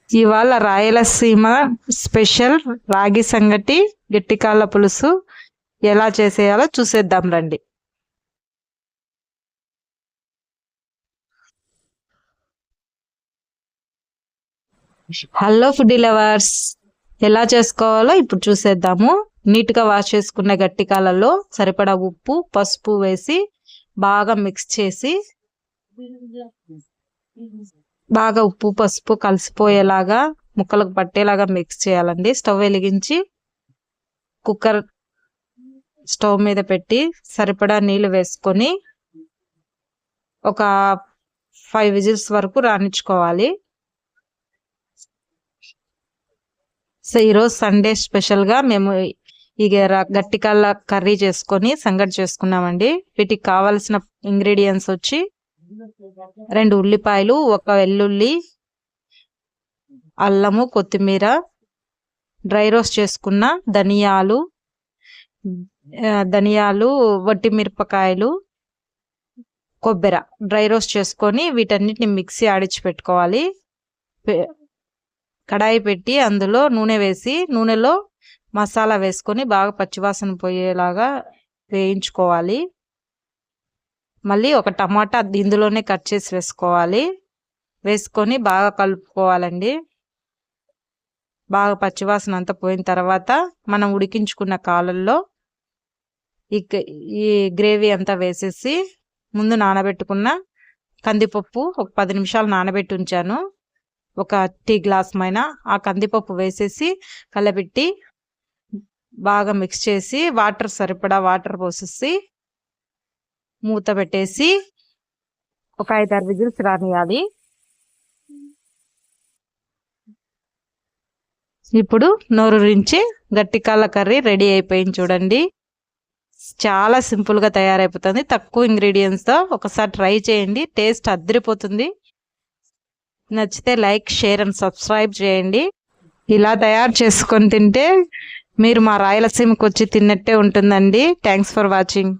ఇవాళ రాయలసీమ స్పెషల్ రాగి సంగటి గట్టికాళ్ళ పులుసు ఎలా చేసేయాలో చూసేద్దాం రండి. హలో ఫుడ్ లవర్స్, ఎలా చేసుకోవాలో ఇప్పుడు చూసేద్దాము. నీట్గా వాష్ చేసుకున్న గట్టికాలలో సరిపడా ఉప్పు పసుపు వేసి బాగా మిక్స్ చేసి బాగా ఉప్పు పసుపు కలిసిపోయేలాగా ముక్కలకు పట్టేలాగా మిక్స్ చేయాలండి. స్టవ్ వెలిగించి కుక్కర్ స్టవ్ మీద పెట్టి సరిపడా నీళ్ళు వేసుకొని ఒక 5 విజిల్స్ వరకు రాణించుకోవాలి. సో ఈరోజు సండే స్పెషల్గా మేము ఈ గట్టికాళ్ళ కర్రీ చేసుకొని సంగటి చేసుకున్నామండి. వీటికి కావాల్సిన ఇంగ్రీడియంట్స్ వచ్చి 2 ఉల్లిపాయలు, 1 వెల్లుల్లి, అల్లము, కొత్తిమీర, డ్రై రోస్ట్ చేసుకున్న ధనియాలు, వట్టి మిరపకాయలు, కొబ్బరి డ్రై రోస్ట్ చేసుకొని వీటన్నిటిని మిక్సీ ఆడించి పెట్టుకోవాలి. కడాయి పెట్టి అందులో నూనె వేసి నూనెలో మసాలా వేసుకొని బాగా పచ్చివాసన పోయేలాగా వేయించుకోవాలి. మళ్ళీ 1 టమాటా ఇందులోనే కట్ చేసి వేసుకొని బాగా కలుపుకోవాలండి. బాగా పచ్చివాసన అంతా పోయిన తర్వాత మనం ఉడికించుకున్న కాలంలో ఈ గ్రేవీ అంతా వేసేసి ముందు నానబెట్టుకున్న కందిపప్పు ఒక 10 నిమిషాలు నానబెట్టి ఉంచాను. 1 టీ గ్లాస్ పైన ఆ కందిపప్పు వేసేసి కలబెట్టి బాగా మిక్స్ చేసి సరిపడా వాటర్ పోసేసి మూత పెట్టేసి ఒక 5-6 విజిల్స్ రానియాలి. ఇప్పుడు నోరూరించి గట్టికాళ్ళ కర్రీ రెడీ అయిపోయింది చూడండి. చాలా సింపుల్గా తయారైపోతుంది. తక్కువ ఇంగ్రీడియంట్స్తో ఒకసారి ట్రై చేయండి. టేస్ట్ అదిరిపోతుంది. నచ్చితే లైక్, షేర్ అండ్ సబ్స్క్రైబ్ చేయండి. ఇలా తయారు చేసుకొని తింటే మీరు మా రాయలసీమకు వచ్చి తిన్నట్టే ఉంటుందండి. Thanks for watching.